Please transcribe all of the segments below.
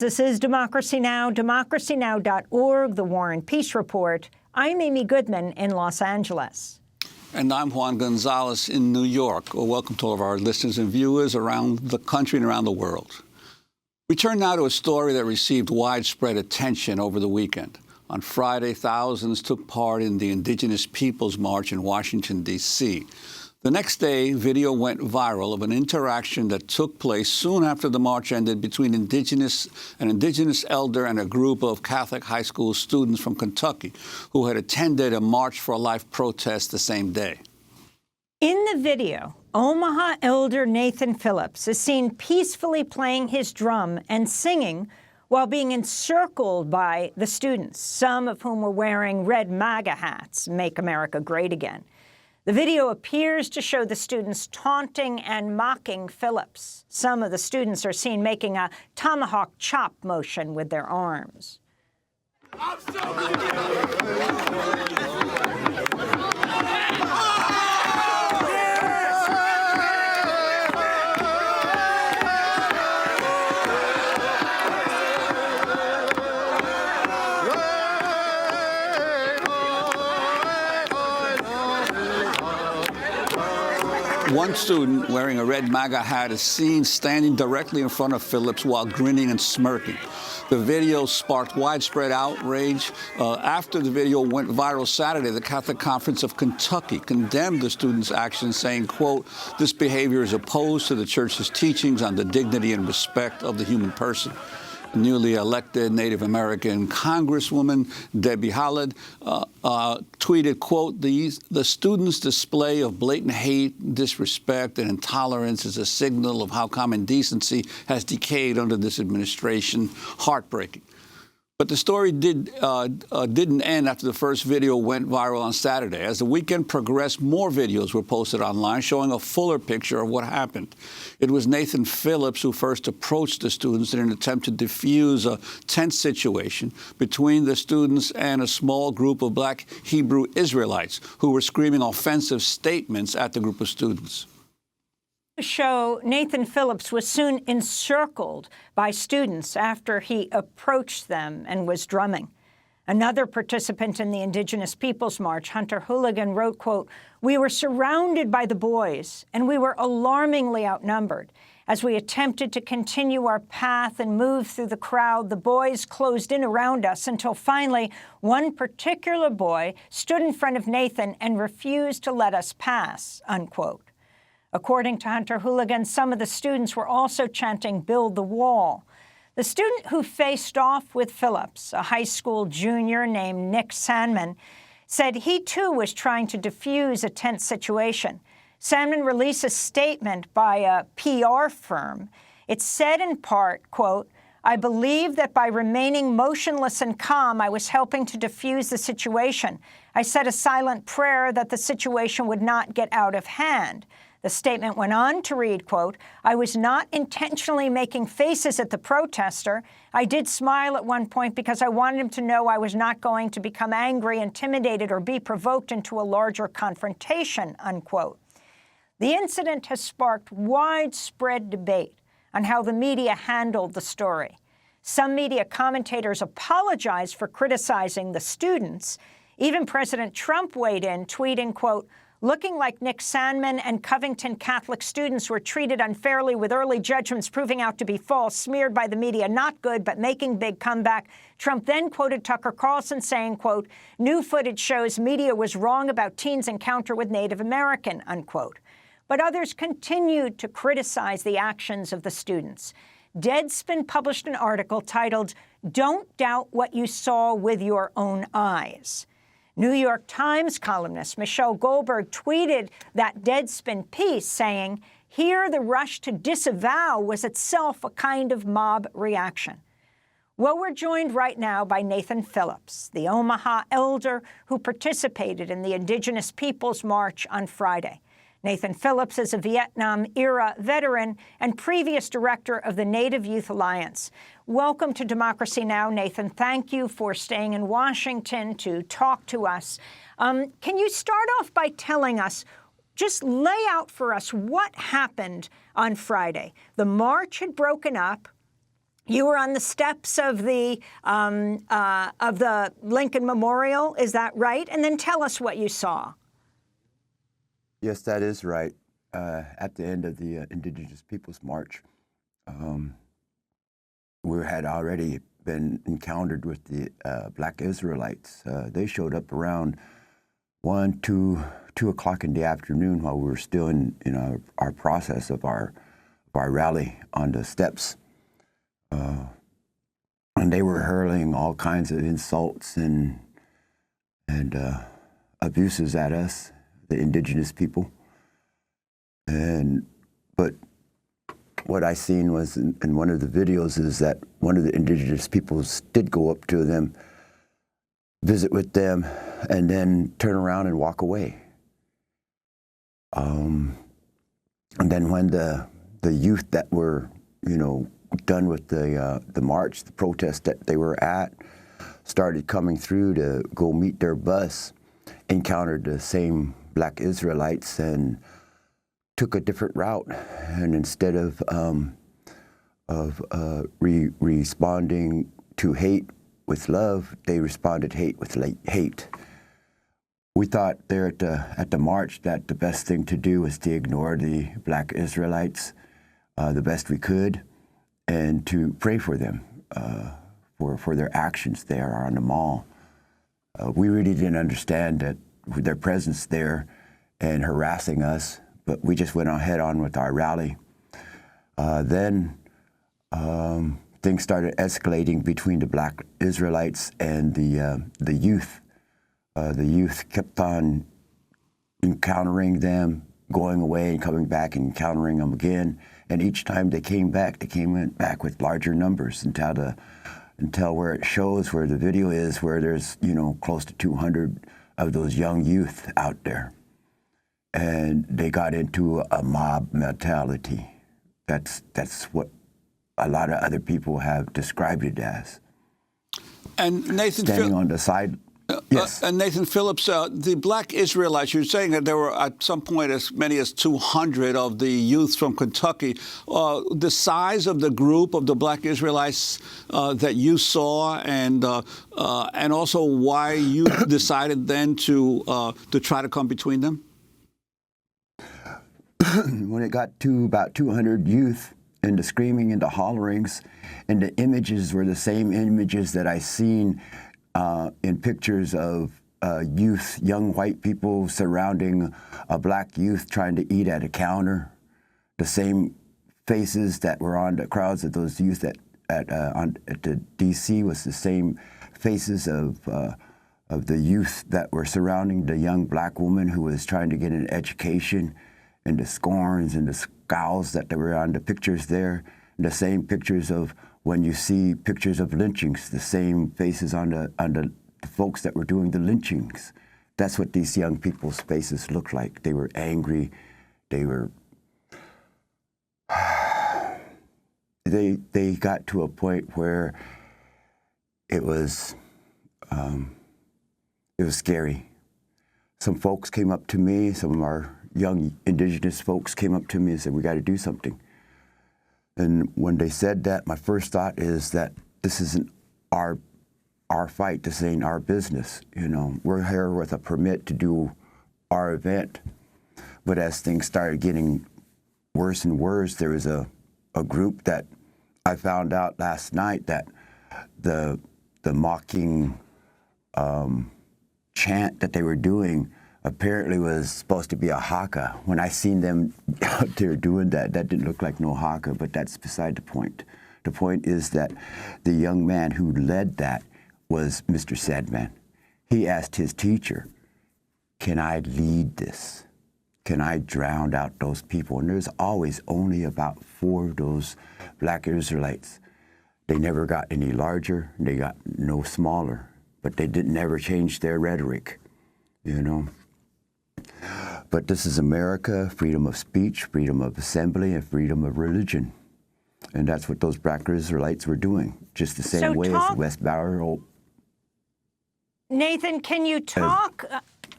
This is Democracy Now!, democracynow.org, The War and Peace Report. I'm Amy Goodman in Los Angeles. And I'm Juan Gonzalez in New York. Well, welcome to all of our listeners and viewers around the country and around the world. We turn now to a story that received widespread attention over the weekend. On Friday, thousands took part in the Indigenous Peoples March in Washington, D.C. The next day, video went viral of an interaction that took place soon after the march ended between an Indigenous elder and a group of Catholic high school students from Kentucky who had attended a March for Life protest the same day. In the video, Omaha elder Nathan Phillips is seen peacefully playing his drum and singing while being encircled by the students, some of whom were wearing red MAGA hats, Make America Great Again. The video appears to show the students taunting and mocking Phillips. Some of the students are seen making a tomahawk chop motion with their arms. One student wearing a red MAGA hat is seen standing directly in front of Phillips while grinning and smirking. The video sparked widespread outrage. After the video went viral Saturday, the Catholic Conference of Kentucky condemned the students' actions, saying, quote, "This behavior is opposed to the church's teachings on the dignity and respect of the human person." Newly elected Native American Congresswoman Debbie Hallett tweeted, quote, the students' display of blatant hate, disrespect, and intolerance is a signal of how common decency has decayed under this administration. Heartbreaking. But the story didn't end after the first video went viral on Saturday. As the weekend progressed, more videos were posted online showing a fuller picture of what happened. It was Nathan Phillips who first approached the students in an attempt to defuse a tense situation between the students and a small group of Black Hebrew Israelites who were screaming offensive statements at the group of students. Show Nathan Phillips was soon encircled by students after he approached them and was drumming. Another participant in the Indigenous Peoples March, Hunter Hooligan, wrote, quote, "We were surrounded by the boys and we were alarmingly outnumbered. As we attempted to continue our path and move through the crowd, the boys closed in around us until finally one particular boy stood in front of Nathan and refused to let us pass," unquote. According to Hunter Hooligan, some of the students were also chanting, "Build the wall." The student who faced off with Phillips, a high school junior named Nick Sandman, said he too was trying to defuse a tense situation. Sandman released a statement by a PR firm. It said in part, quote, "I believe that by remaining motionless and calm, I was helping to defuse the situation. I said a silent prayer that the situation would not get out of hand." The statement went on to read, quote, "I was not intentionally making faces at the protester. I did smile at one point because I wanted him to know I was not going to become angry, intimidated, or be provoked into a larger confrontation," unquote. The incident has sparked widespread debate on how the media handled the story. Some media commentators apologized for criticizing the students. Even President Trump weighed in, tweeting, quote, "Looking like Nick Sandman and Covington Catholic students were treated unfairly with early judgments proving out to be false, smeared by the media, not good, but making big comeback." Trump then quoted Tucker Carlson saying, quote, "New footage shows media was wrong about teens' encounter with Native American," unquote. But others continued to criticize the actions of the students. Deadspin published an article titled, "Don't Doubt What You Saw with Your Own Eyes." New York Times columnist Michelle Goldberg tweeted that Deadspin piece saying, "Here the rush to disavow was itself a kind of mob reaction." Well, we're joined right now by Nathan Phillips, the Omaha elder who participated in the Indigenous Peoples March on Friday. Nathan Phillips is a Vietnam-era veteran and previous director of the Native Youth Alliance. Welcome to Democracy Now!, Nathan. Thank you for staying in Washington to talk to us. Can you start off by telling us, just lay out for us what happened on Friday? The march had broken up. You were on the steps of the Lincoln Memorial, is that right? And then tell us what you saw. Yes, that is right. At the end of the Indigenous Peoples March, we had already been encountered with the Black Israelites. They showed up around 2 o'clock in the afternoon while we were still in our process of our rally on the steps. And they were hurling all kinds of insults and abuses at us, the Indigenous people. But what I seen was in one of the videos is that one of the Indigenous peoples did go up to them, visit with them, and then turn around and walk away. And then when the youth that were, done with the march, the protest that they were at, started coming through to go meet their bus, encountered the same Black Israelites and took a different route. And instead of responding to hate with love, they responded hate with hate. We thought there at the march that the best thing to do was to ignore the Black Israelites the best we could, and to pray for them, for their actions there on the mall. We really didn't understand that their presence there and harassing us, but we just went ahead on with our rally. Then things started escalating between the Black Israelites and the youth. The youth kept on encountering them, going away and coming back and encountering them again. And each time they came back with larger numbers until where it shows, where the video is, where there's, close to 200 of those young youth out there. And they got into a mob mentality. That's what a lot of other people have described it as. And Nathan, standing on the side. Yes. And Nathan Phillips, the Black Israelites, you're saying that there were at some point as many as 200 of the youth from Kentucky. The size of the group of the Black Israelites that you saw, and also why you decided then to try to come between them? When it got to about 200 youth and the screaming and the hollerings, and the images were the same images that I seen in pictures of youth, young white people surrounding a Black youth trying to eat at a counter. The same faces that were on the crowds of those youth at the D.C. was the same faces of the youth that were surrounding the young Black woman who was trying to get an education, and the scorns and the scowls that were on the pictures there. And the same pictures of when you see pictures of lynchings, the same faces on the folks that were doing the lynchings. That's what these young people's faces looked like. They were angry. They were. They got to a point where it was scary. Some folks came up to me. Some of our young Indigenous folks came up to me and said, "We got to do something." And when they said that, my first thought is that this isn't our fight. This ain't our business. We're here with a permit to do our event. But as things started getting worse and worse, there was a group that I found out last night that the mocking chant that they were doing apparently was supposed to be a haka. When I seen them out there doing that, that didn't look like no haka, but that's beside the point. The point is that the young man who led that was Mr. Sadman. He asked his teacher, "Can I lead this? Can I drown out those people?" And there's always only about 4 of those Black Israelites. They never got any larger, they got no smaller, but they didn't ever change their rhetoric, But this is America, freedom of speech, freedom of assembly, and freedom of religion. And that's what those Black Israelites were doing, just the same way as the West Barrow. Nathan, can you talk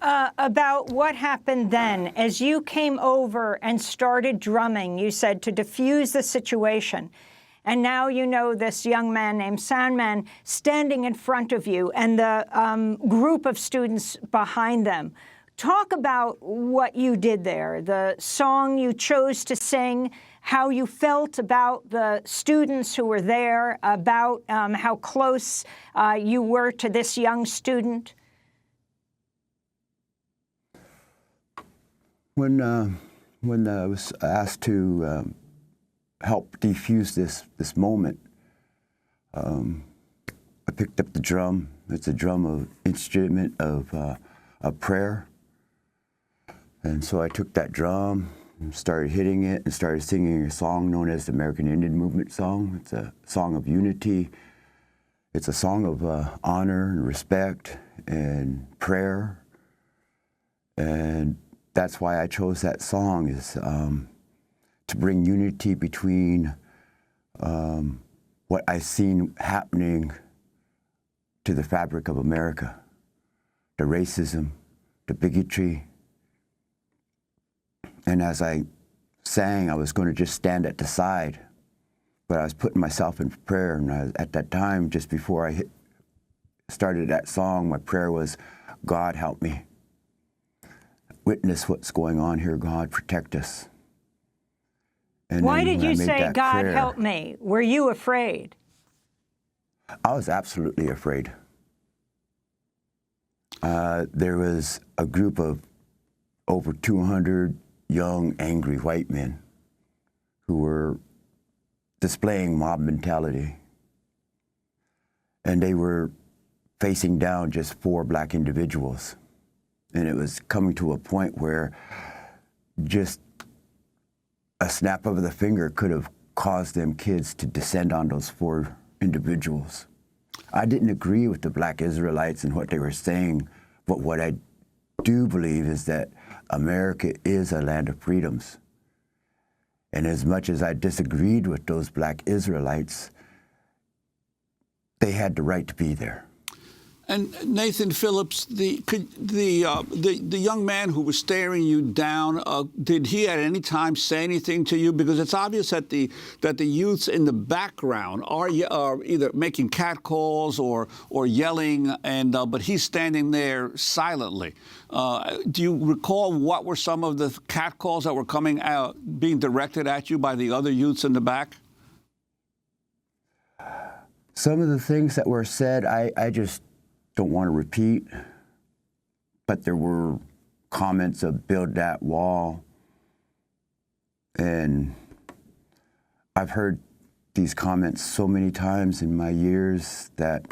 about what happened then as you came over and started drumming, you said, to diffuse the situation? and now you know this young man named Sandman standing in front of you and the group of students behind them. Talk about what you did there, the song you chose to sing, how you felt about the students who were there, about how close you were to this young student. When I was asked to help defuse this moment, I picked up the drum. It's a instrument of prayer. And so I took that drum and started hitting it and started singing a song known as the American Indian Movement song. It's a song of unity. It's a song of honor and respect and prayer. And that's why I chose that song, is to bring unity between what I've seen happening to the fabric of America, the racism, the bigotry. And as I sang, I was going to just stand at the side, but I was putting myself in prayer. And at that time, just before I started that song, my prayer was, God, help me. Witness what's going on here, God, protect us. And why did you say, God, prayer, help me? Were you afraid? I was absolutely afraid. There was a group of over 200 young, angry white men who were displaying mob mentality. And they were facing down just 4 black individuals. And it was coming to a point where just a snap of the finger could have caused them kids to descend on those 4 individuals. I didn't agree with the black Israelites and what they were saying, but what I do believe is that America is a land of freedoms. And as much as I disagreed with those black Israelites, they had the right to be there. And Nathan Phillips, the young man who was staring you down, did he at any time say anything to you? Because it's obvious that the youths in the background are either making catcalls or yelling, and but he's standing there silently. Do you recall what were some of the catcalls that were coming out, being directed at you by the other youths in the back? Some of the things that were said, I just don't want to repeat, but there were comments of build that wall, and I've heard these comments so many times in my years that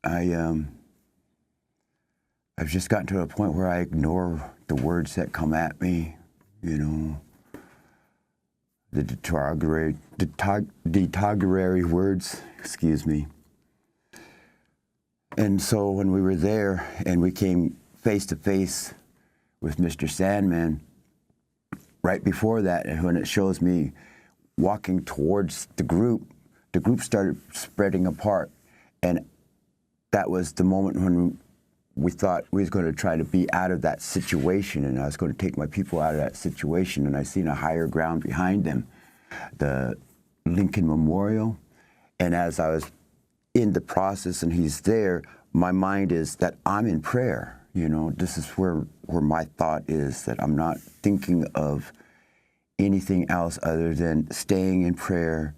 I've just gotten to a point where I ignore the words that come at me, you know, the derogatory words, excuse me. And so when we were there and we came face to face with Mr. Sandman, right before that, and when it shows me walking towards the group started spreading apart. And that was the moment when we thought we was going to try to be out of that situation, and I was going to take my people out of that situation. And I seen a higher ground behind them, the Lincoln Memorial. And as I was in the process and he's there, my mind is that I'm in prayer. You know, this is where my thought is, that I'm not thinking of anything else other than staying in prayer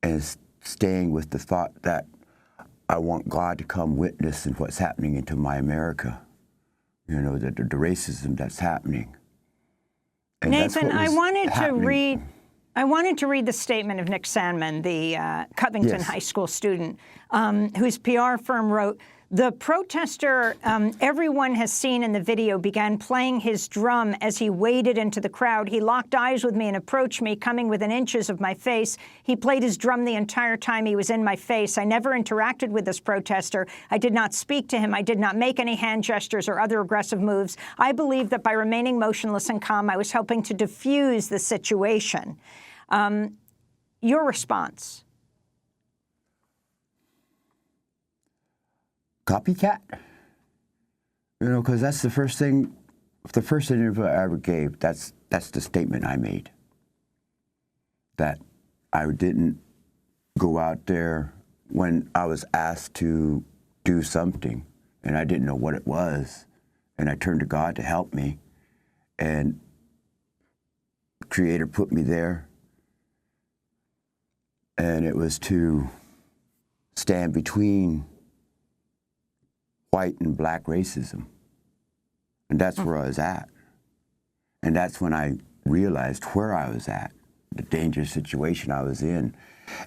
and staying with the thought that I want God to come witness in what's happening into my America. You know, the racism that's happening. And Nathan, I wanted to read the statement of Nick Sandman, the Covington High School student, whose PR firm wrote, "The protester everyone has seen in the video began playing his drum as he waded into the crowd. He locked eyes with me and approached me, coming within inches of my face. He played his drum the entire time he was in my face. I never interacted with this protester. I did not speak to him. I did not make any hand gestures or other aggressive moves. I believe that by remaining motionless and calm, I was helping to diffuse the situation." Your response? Copycat? You know, because that's the first thing, the first interview I ever gave, that's the statement I made. That I didn't go out there when I was asked to do something, and I didn't know what it was, and I turned to God to help me, and the Creator put me there, and it was to stand between white and black racism, and that's where I was at, and that's when I realized where I was at, the dangerous situation I was in.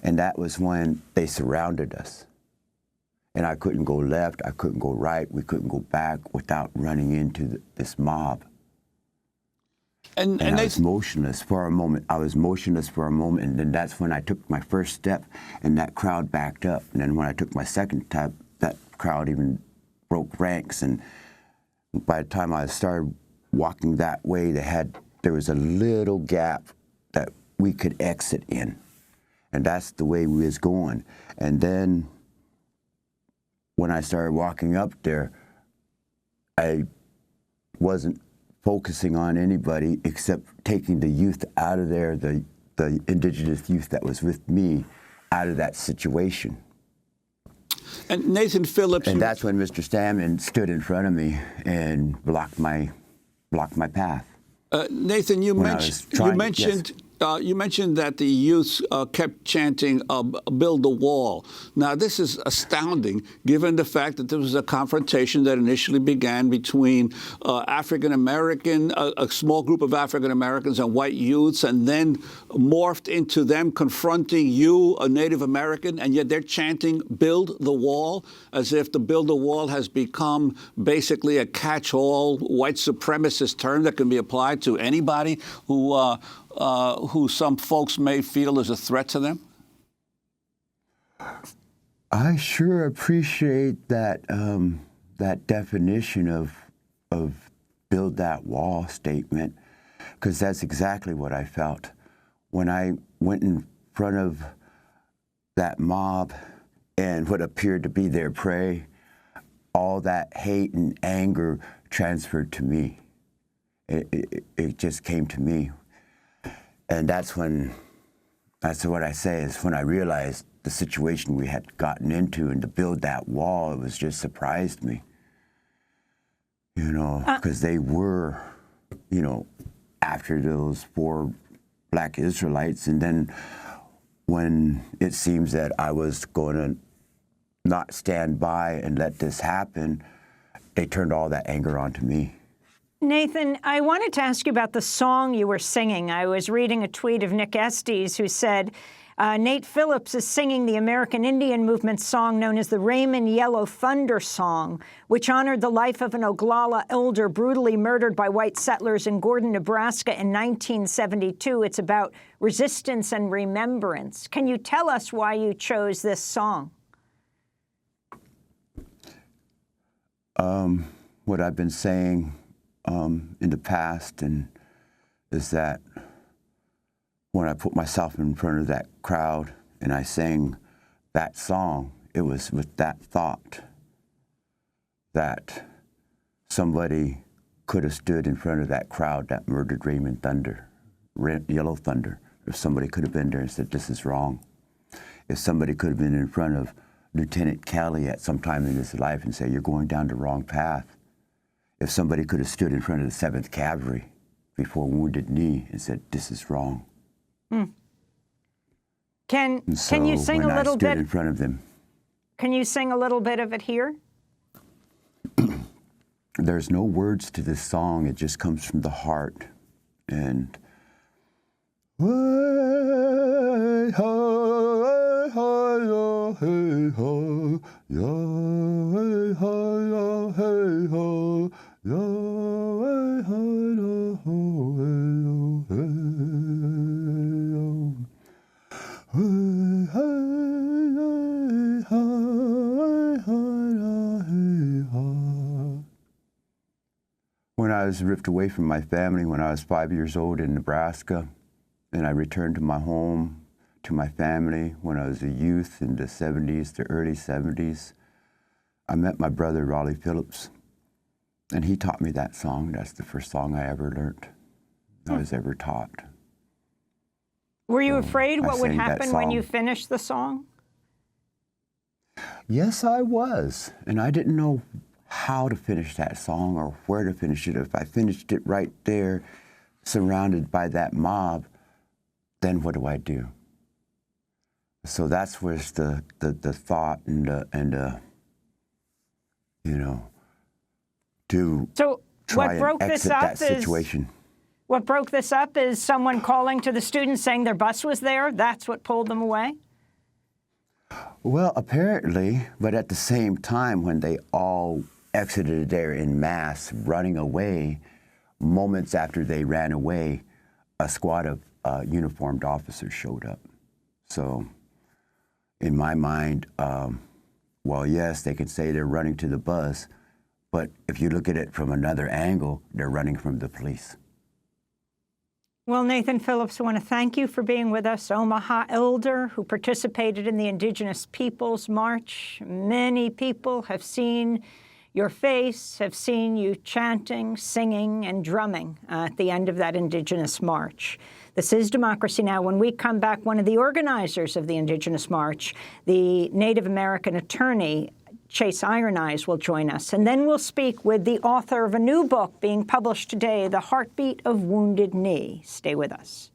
And that was when they surrounded us. And I couldn't go left, I couldn't go right, we couldn't go back without running into this mob. And I was motionless for a moment. I was motionless for a moment, and then that's when I took my first step, and that crowd backed up. And then when I took my second step, that crowd even broke ranks. And by the time I started walking that way, there was a little gap that we could exit in. And that's the way we was going. And then when I started walking up there, I wasn't focusing on anybody except taking the youth out of there, the indigenous youth that was with me, out of that situation. And Nathan Phillips... And that's when Mr. Stammen stood in front of me and blocked my path. Nathan, you mentioned that the youth kept chanting, build the wall. Now, this is astounding, given the fact that there was a confrontation that initially began between African-American, a small group of African-Americans and white youths, and then morphed into them confronting you, a Native American, and yet they're chanting, build the wall, as if the build the wall has become basically a catch-all white supremacist term that can be applied to anybody who some folks may feel is a threat to them? I sure appreciate that that definition of build that wall statement, because that's exactly what I felt when I went in front of that mob and what appeared to be their prey. All that hate and anger transferred to me. It just came to me. And that's what I say, is when I realized the situation we had gotten into, and to build that wall, it was just surprised me. You know, because they were, you know, after those 4 black Israelites. And then when it seems that I was going to not stand by and let this happen, they turned all that anger onto me. Nathan, I wanted to ask you about the song you were singing. I was reading a tweet of Nick Estes, who said, Nate Phillips is singing the American Indian Movement song known as the Raymond Yellow Thunder Song, which honored the life of an Oglala elder brutally murdered by white settlers in Gordon, Nebraska in 1972. It's about resistance and remembrance. Can you tell us why you chose this song? What I've been saying in the past, and is that when I put myself in front of that crowd and I sang that song, it was with that thought that somebody could have stood in front of that crowd that murdered Raymond Yellow Thunder. If somebody could have been there and said, this is wrong. If somebody could have been in front of Lieutenant Kelly at some time in his life and say, you're going down the wrong path. If somebody could have stood in front of the 7th Cavalry before Wounded Knee and said, this is wrong. Can you sing a little bit in front of them? Can you sing a little bit of it here? There's no words to this song. It just comes from the heart. And when I was ripped away from my family when I was 5 years old in Nebraska, and I returned to my home, to my family when I was a youth in the 70s, the early 70s, I met my brother, Raleigh Phillips, and he taught me that song. That's the first song I ever learned, I was ever taught. Were you afraid I what would sang that happen when song. you finished the song? Yes, I was. And I didn't know how to finish that song or where to finish it. If I finished it right there, surrounded by that mob, then what do I do? So that's where the thought and you know, to So try what broke and this exit up that is situation. what broke this up is someone calling to the students saying their bus was there. That's what pulled them away. Well, apparently, but at the same time, when they all exited there in mass, running away, moments after they ran away, a squad of uniformed officers showed up. So, in my mind, well, yes, they could say they're running to the bus, but if you look at it from another angle, they're running from the police. Well, Nathan Phillips, I want to thank you for being with us, Omaha elder who participated in the Indigenous Peoples March. Many people have seen your face, have seen you chanting, singing, and drumming at the end of that Indigenous March. This is Democracy Now! When we come back, one of the organizers of the Indigenous March, the Native American attorney, Chase Iron Eyes, will join us. And then we'll speak with the author of a new book being published today, The Heartbeat of Wounded Knee. Stay with us.